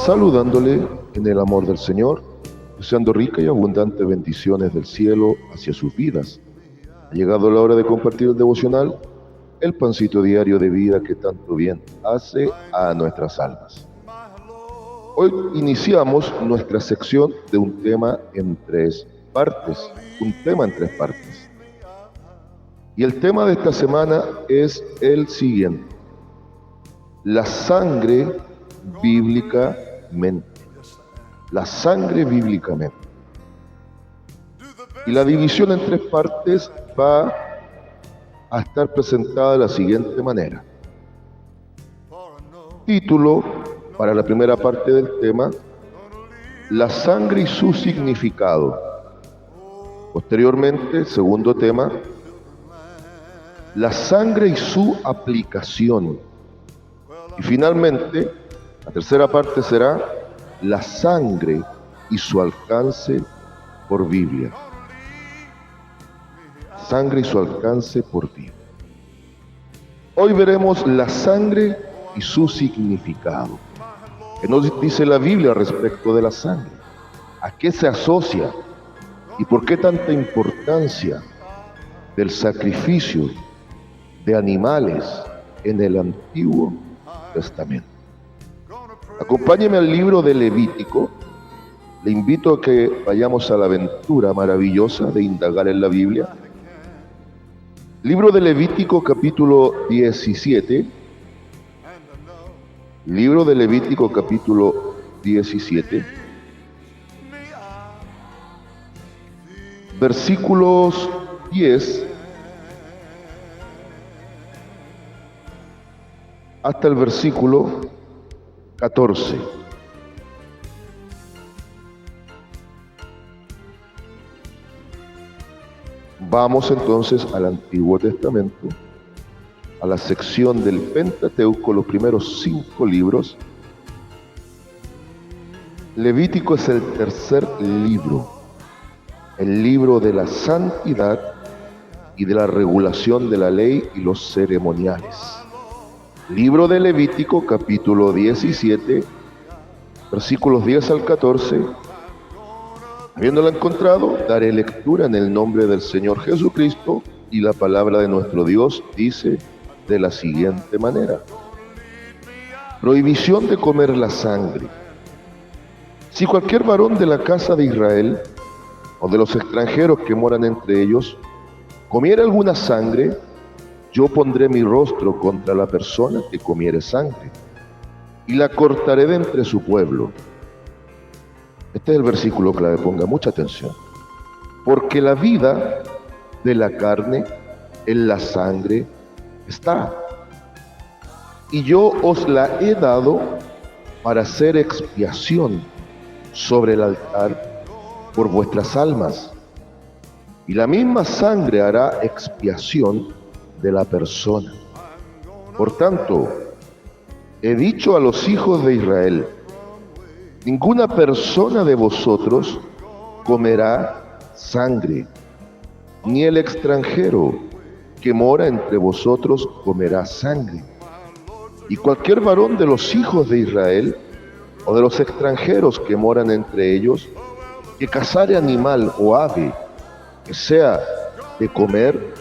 saludándole en el amor del Señor, deseando rica y abundante bendiciones del cielo hacia sus vidas. Ha llegado la hora de compartir el devocional, el pancito diario de vida que tanto bien hace a nuestras almas. Hoy iniciamos nuestra sección de un tema en tres partes, Y el tema de esta semana es el siguiente: la sangre bíblicamente. La sangre bíblicamente. Y la división en tres partes va a estar presentada de la siguiente manera. Título para la primera parte del tema: la sangre y su significado. Posteriormente, segundo tema: la sangre y su aplicación. Y finalmente, la tercera parte será la sangre y su alcance por Biblia. Sangre y su alcance por Biblia. Hoy veremos la sangre y su significado. ¿Qué nos dice la Biblia respecto de la sangre? ¿A qué se asocia? ¿Y por qué tanta importancia del sacrificio de animales en el Antiguo Testamento? Acompáñeme al libro de Levítico. Le invito a que vayamos a la aventura maravillosa de indagar en la Biblia. Libro de Levítico, capítulo 17. Libro de Levítico, capítulo 17. Versículos 10 hasta el versículo 14. Vamos entonces al Antiguo Testamento, a la sección del Pentateuco, los primeros 5 libros. Levítico es el tercer libro, el libro de la santidad y de la regulación de la ley y los ceremoniales. Libro de Levítico, capítulo 17, versículos 10 al 14. Habiéndola encontrado, daré lectura en el nombre del Señor Jesucristo, y la palabra de nuestro Dios dice de la siguiente manera: prohibición de comer la sangre. Si cualquier varón de la casa de Israel o de los extranjeros que moran entre ellos comiera alguna sangre, yo pondré mi rostro contra la persona que comiere sangre, y la cortaré de entre su pueblo. Este es el versículo clave, ponga mucha atención. Porque la vida de la carne en la sangre está, y yo os la he dado para hacer expiación sobre el altar por vuestras almas, y la misma sangre hará expiación de la persona. Por tanto, he dicho a los hijos de Israel: ninguna persona de vosotros comerá sangre, ni el extranjero que mora entre vosotros comerá sangre. Y cualquier varón de los hijos de Israel o de los extranjeros que moran entre ellos, que cazare animal o ave que sea de comer,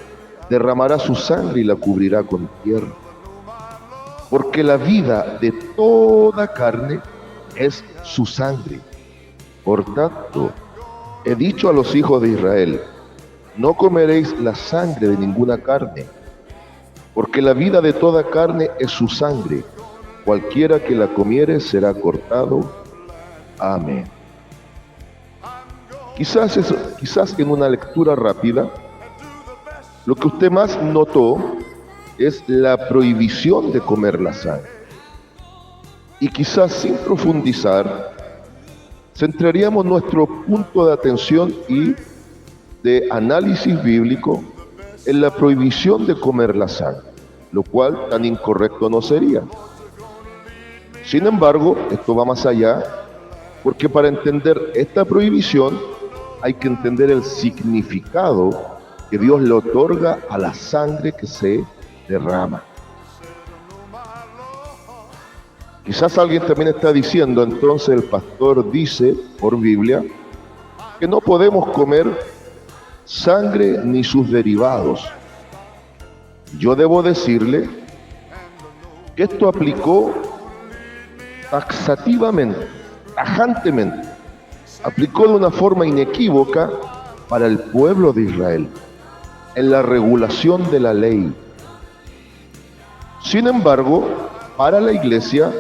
derramará su sangre y la cubrirá con tierra. Porque la vida de toda carne es su sangre. Por tanto, he dicho a los hijos de Israel: no comeréis la sangre de ninguna carne, porque la vida de toda carne es su sangre. Cualquiera que la comiere será cortado. Amén. Quizás en una lectura rápida, lo que usted más notó es la prohibición de comer la sangre. Y quizás sin profundizar, centraríamos nuestro punto de atención y de análisis bíblico en la prohibición de comer la sangre, lo cual tan incorrecto no sería. Sin embargo, esto va más allá, porque para entender esta prohibición hay que entender el significado que Dios le otorga a la sangre que se derrama. Quizás alguien también está diciendo, entonces el pastor dice por Biblia que no podemos comer sangre ni sus derivados. Yo debo decirle que esto aplicó taxativamente, tajantemente, aplicó de una forma inequívoca para el pueblo de Israel, en la regulación de la ley. Sin embargo, para la iglesia,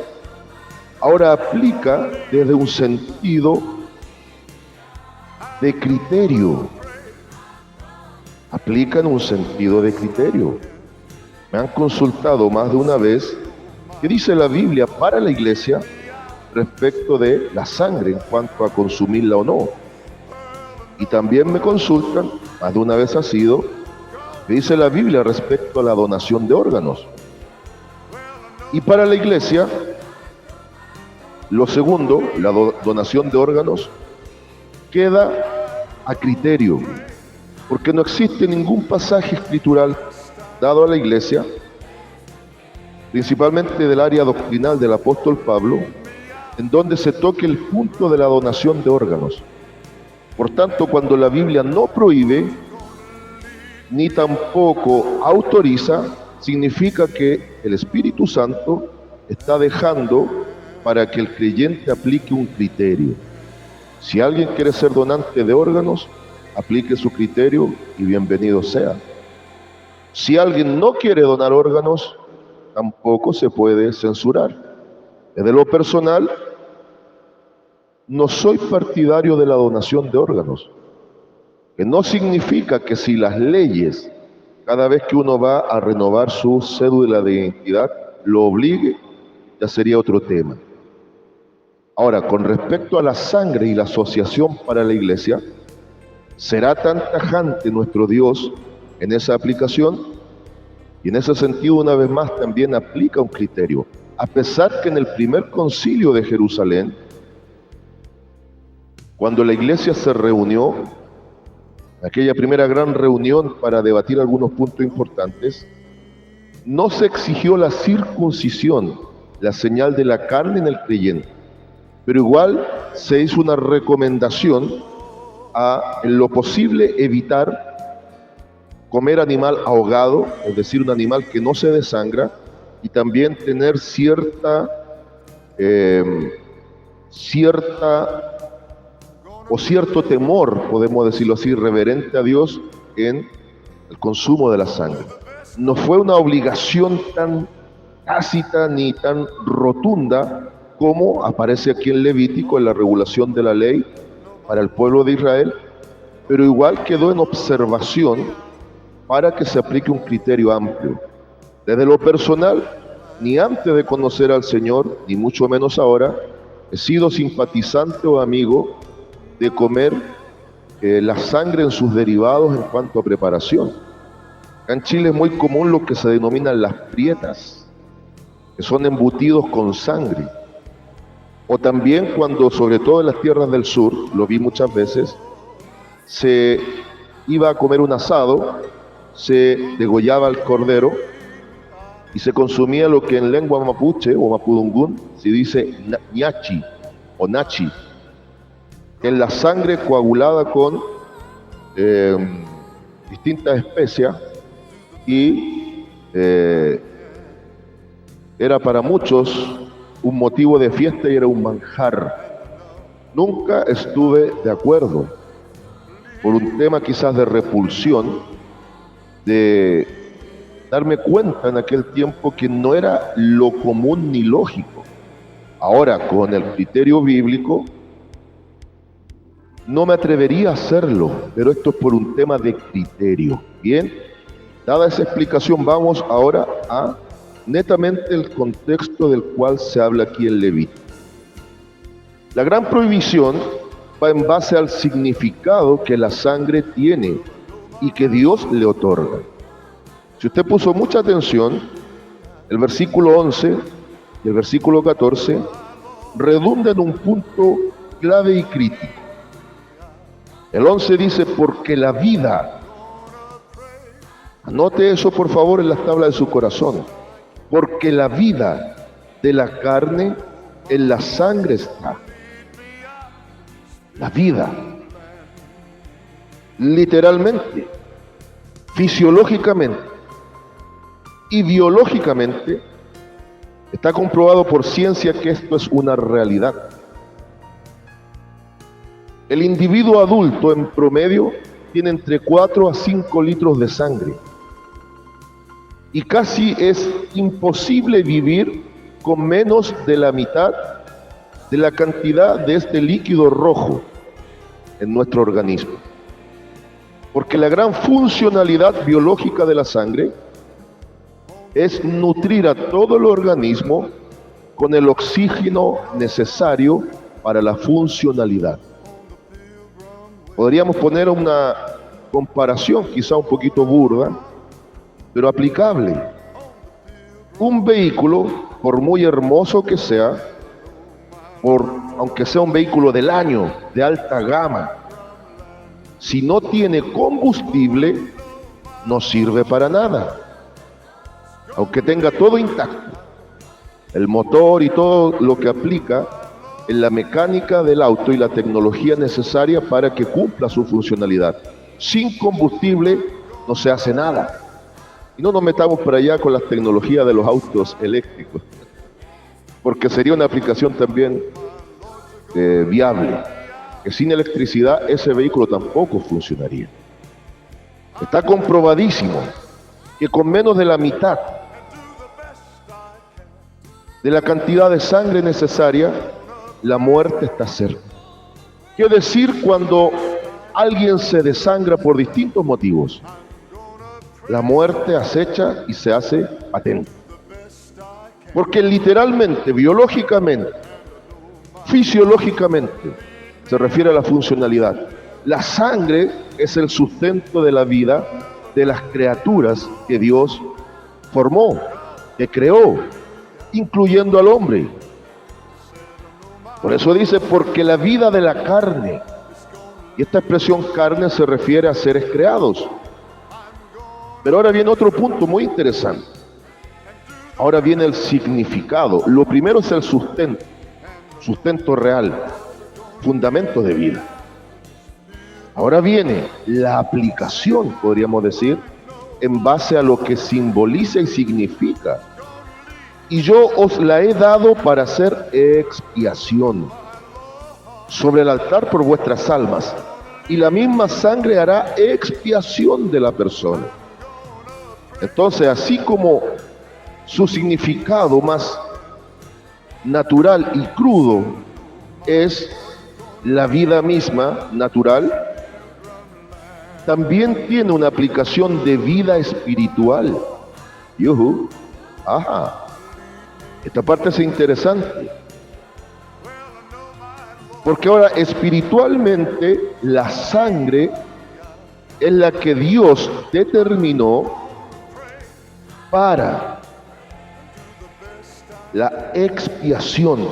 ahora aplica desde un sentido de criterio. Aplica en un sentido de criterio. Me han consultado más de una vez qué dice la Biblia para la iglesia respecto de la sangre en cuanto a consumirla o no. Y también me consultan, más de una vez ha sido, qué dice la Biblia respecto a la donación de órganos. Y para la iglesia, lo segundo, la donación de órganos, queda a criterio, porque no existe ningún pasaje escritural dado a la iglesia, principalmente del área doctrinal del apóstol Pablo, en donde se toque el punto de la donación de órganos. Por tanto, cuando la Biblia no prohíbe, ni tampoco autoriza, significa que el Espíritu Santo está dejando para que el creyente aplique un criterio. Si alguien quiere ser donante de órganos, aplique su criterio y bienvenido sea. Si alguien no quiere donar órganos, tampoco se puede censurar. Desde lo personal, no soy partidario de la donación de órganos, que no significa que si las leyes, cada vez que uno va a renovar su cédula de identidad, lo obligue, ya sería otro tema. Ahora, con respecto a la sangre y la asociación para la iglesia, será tan tajante nuestro Dios en esa aplicación, y en ese sentido, una vez más, también aplica un criterio. A pesar que en el primer concilio de Jerusalén, cuando la iglesia se reunió, aquella primera gran reunión para debatir algunos puntos importantes, no se exigió la circuncisión, la señal de la carne en el creyente, pero igual se hizo una recomendación a, en lo posible, evitar comer animal ahogado, es decir, un animal que no se desangra, y también tener cierto temor, podemos decirlo así, reverente a Dios en el consumo de la sangre. No fue una obligación tan tácita ni tan rotunda como aparece aquí en Levítico, en la regulación de la ley para el pueblo de Israel, pero igual quedó en observación para que se aplique un criterio amplio. Desde lo personal, ni antes de conocer al Señor, ni mucho menos ahora, he sido simpatizante o amigo de comer la sangre en sus derivados en cuanto a preparación. Acá en Chile es muy común lo que se denominan las prietas, que son embutidos con sangre. O también cuando, sobre todo en las tierras del sur, lo vi muchas veces, se iba a comer un asado, se degollaba el cordero y se consumía lo que en lengua mapuche o mapudungún se dice ñachi o nachi, que es la sangre coagulada con distintas especias y era para muchos un motivo de fiesta y era un manjar. Nunca estuve de acuerdo, por un tema quizás de repulsión, de darme cuenta en aquel tiempo que no era lo común ni lógico. Ahora, con el criterio bíblico, no me atrevería a hacerlo, pero esto es por un tema de criterio. Bien, dada esa explicación, vamos ahora a netamente el contexto del cual se habla aquí en Levítico. La gran prohibición va en base al significado que la sangre tiene y que Dios le otorga. Si usted puso mucha atención, el versículo 11 y el versículo 14 redundan en un punto clave y crítico. El 11 dice, porque la vida, anote eso por favor en las tablas de su corazón, porque la vida de la carne en la sangre está. La vida. Literalmente, fisiológicamente y biológicamente está comprobado por ciencia que esto es una realidad. El individuo adulto en promedio tiene entre 4 a 5 litros de sangre y casi es imposible vivir con menos de la mitad de la cantidad de este líquido rojo en nuestro organismo. Porque la gran funcionalidad biológica de la sangre es nutrir a todo el organismo con el oxígeno necesario para la funcionalidad. Podríamos poner una comparación quizá un poquito burda, pero aplicable. Un vehículo, por muy hermoso que sea, aunque sea un vehículo del año, de alta gama, si no tiene combustible, no sirve para nada. Aunque tenga todo intacto, el motor y todo lo que aplica en la mecánica del auto y la tecnología necesaria para que cumpla su funcionalidad. Sin combustible no se hace nada. Y no nos metamos por allá con las tecnologías de los autos eléctricos, porque sería una aplicación también viable, que sin electricidad ese vehículo tampoco funcionaría. Está comprobadísimo que con menos de la mitad de la cantidad de sangre necesaria, la muerte está cerca. ¿Qué decir cuando alguien se desangra por distintos motivos? La muerte acecha y se hace patente. Porque literalmente, biológicamente, fisiológicamente, se refiere a la funcionalidad. La sangre es el sustento de la vida de las criaturas que Dios formó, que creó, incluyendo al hombre. Por eso dice, porque la vida de la carne, y esta expresión carne se refiere a seres creados. Pero ahora viene otro punto muy interesante. Ahora viene el significado. Lo primero es el sustento real, fundamento de vida. Ahora viene la aplicación, podríamos decir, en base a lo que simboliza y significa. Y yo os la he dado para hacer expiación sobre el altar por vuestras almas, y la misma sangre hará expiación de la persona. Entonces, así como su significado más natural y crudo es la vida misma natural, también tiene una aplicación de vida espiritual. Yuhu. Ajá. Esta parte es interesante. Porque ahora espiritualmente la sangre es la que Dios determinó para la expiación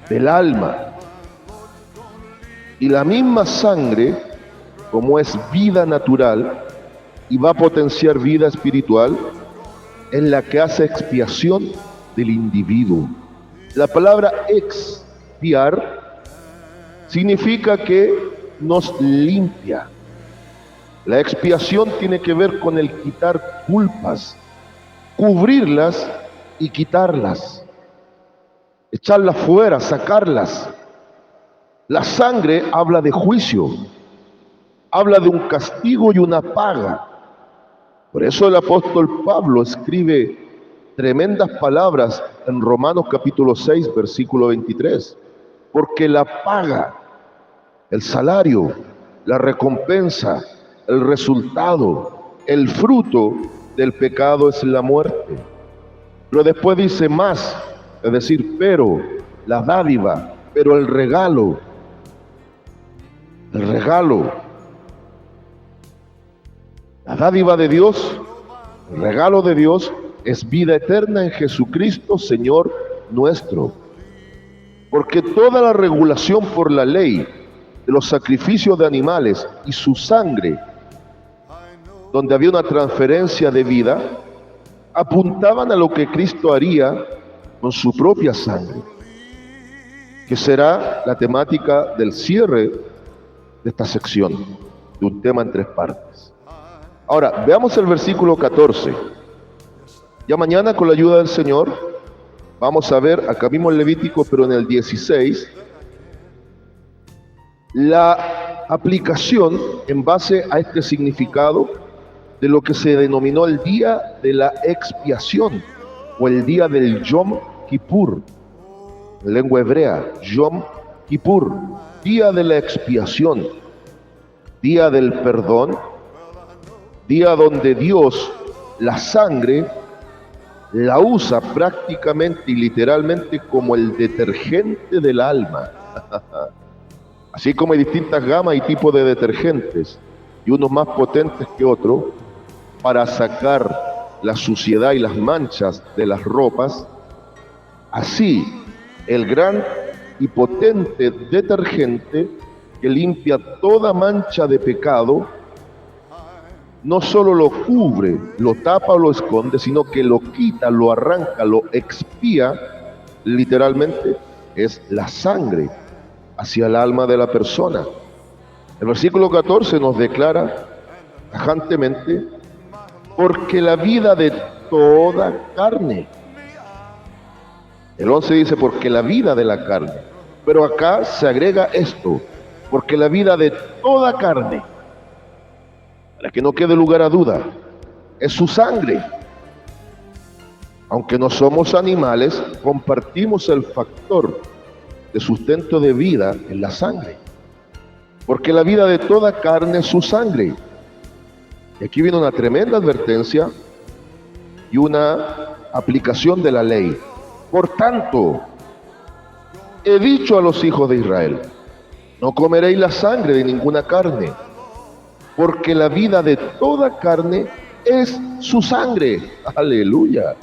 del alma. Y la misma sangre, como es vida natural y va a potenciar vida espiritual, es la que hace expiación del individuo. La palabra expiar significa que nos limpia. La expiación tiene que ver con el quitar culpas, cubrirlas y quitarlas, echarlas fuera, sacarlas. La sangre habla de juicio, habla de un castigo y una paga. Por eso el apóstol Pablo escribe tremendas palabras en Romanos capítulo 6, versículo 23. Porque la paga, el salario, la recompensa, el resultado, el fruto del pecado es la muerte. Pero después dice más, es decir, pero la dádiva, pero el regalo, la dádiva de Dios, el regalo de Dios es vida eterna en Jesucristo, Señor nuestro. Porque toda la regulación por la ley de los sacrificios de animales y su sangre, donde había una transferencia de vida, apuntaban a lo que Cristo haría con su propia sangre, que será la temática del cierre de esta sección, de un tema en 3 partes. Ahora, veamos el versículo 14. Ya mañana, con la ayuda del Señor, vamos a ver, acá mismo en Levítico, pero en el 16, la aplicación en base a este significado de lo que se denominó el día de la expiación o el día del Yom Kippur, en lengua hebrea, Yom Kippur, día de la expiación, día del perdón, día donde Dios la sangre la usa prácticamente y literalmente como el detergente del alma. Así como hay distintas gamas y tipos de detergentes, y unos más potentes que otros, para sacar la suciedad y las manchas de las ropas, así el gran y potente detergente que limpia toda mancha de pecado, no solo lo cubre, lo tapa o lo esconde, sino que lo quita, lo arranca, lo expía, literalmente, es la sangre hacia el alma de la persona. El versículo 14 nos declara tajantemente, porque la vida de toda carne. El 11 dice, porque la vida de la carne. Pero acá se agrega esto, porque la vida de toda carne, para que no quede lugar a duda, es su sangre. Aunque no somos animales, compartimos el factor de sustento de vida en la sangre. Porque la vida de toda carne es su sangre. Y aquí viene una tremenda advertencia y una aplicación de la ley. Por tanto, he dicho a los hijos de Israel, no comeréis la sangre de ninguna carne, porque la vida de toda carne es su sangre. Aleluya.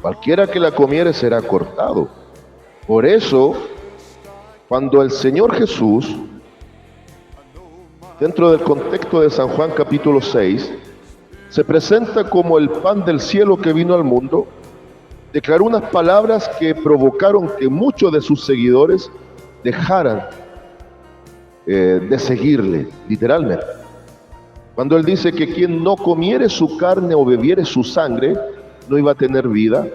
Cualquiera que la comiere será cortado. Por eso, cuando el Señor Jesús, dentro del contexto de San Juan capítulo 6, se presenta como el pan del cielo que vino al mundo, declaró unas palabras que provocaron que muchos de sus seguidores dejaran de seguirle, literalmente. Cuando él dice que quien no comiere su carne o bebiere su sangre, no iba a tener vida,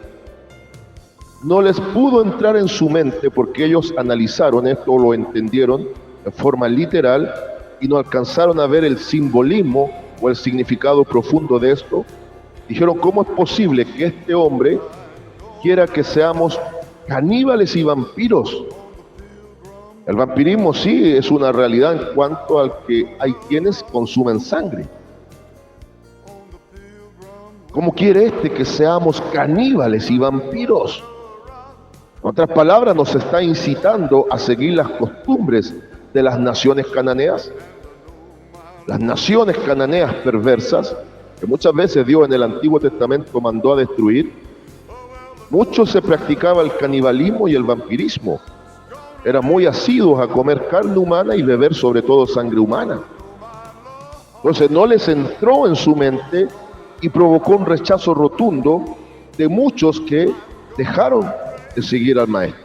no les pudo entrar en su mente porque ellos analizaron esto, lo entendieron de forma literal y no alcanzaron a ver el simbolismo o el significado profundo de esto. Dijeron, ¿cómo es posible que este hombre quiera que seamos caníbales y vampiros? El vampirismo sí es una realidad en cuanto al que hay quienes consumen sangre. ¿Cómo quiere este que seamos caníbales y vampiros? En otras palabras, nos está incitando a seguir las costumbres de las naciones cananeas. Las naciones cananeas perversas, que muchas veces Dios en el Antiguo Testamento mandó a destruir. Mucho se practicaba el canibalismo y el vampirismo. Eran muy asiduos a comer carne humana y beber sobre todo sangre humana. Entonces no les entró en su mente y provocó un rechazo rotundo de muchos que dejaron de seguir al Maestro.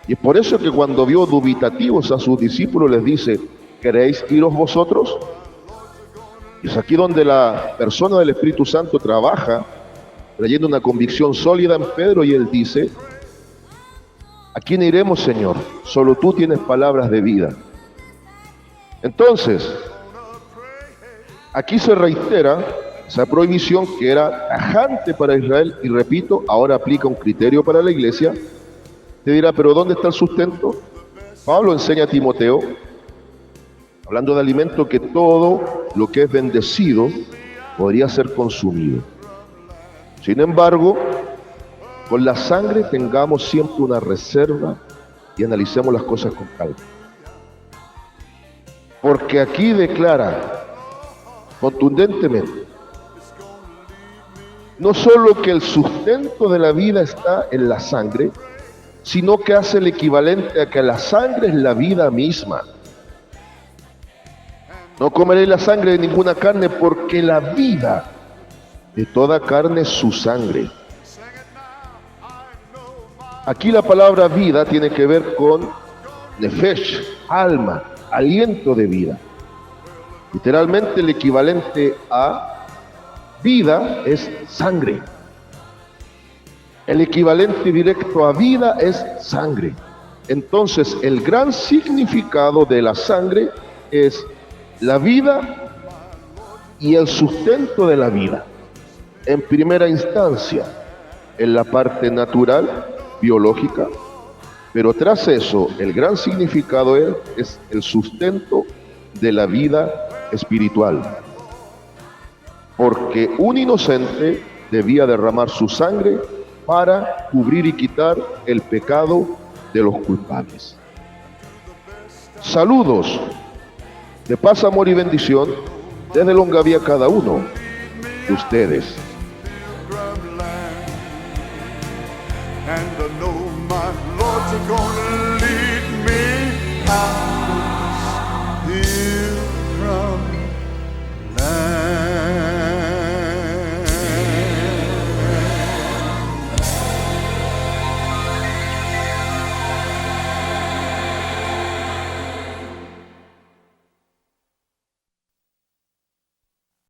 Y es por eso que cuando vio dubitativos a sus discípulos les dice, ¿queréis iros vosotros? Y es aquí donde la persona del Espíritu Santo trabaja, trayendo una convicción sólida en Pedro, y él dice, ¿a quién iremos, Señor? Solo tú tienes palabras de vida. Entonces, aquí se reitera esa prohibición que era tajante para Israel, y repito, ahora aplica un criterio para la iglesia. Te dirá, ¿pero dónde está el sustento? Pablo enseña a Timoteo, hablando de alimento, que todo lo que es bendecido podría ser consumido. Sin embargo, con la sangre tengamos siempre una reserva y analicemos las cosas con calma. Porque aquí declara contundentemente, no solo que el sustento de la vida está en la sangre, sino que hace el equivalente a que la sangre es la vida misma. No comeréis la sangre de ninguna carne, porque la vida de toda carne es su sangre. Aquí la palabra vida tiene que ver con nefesh, alma, aliento de vida. Literalmente el equivalente a vida es sangre. El equivalente directo a vida es sangre. Entonces el gran significado de la sangre es la vida y el sustento de la vida. En primera instancia, en la parte natural, biológica, pero tras eso el gran significado es el sustento de la vida espiritual, porque un inocente debía derramar su sangre para cubrir y quitar el pecado de los culpables. Saludos de paz, amor y bendición desde Longaví a cada uno de ustedes.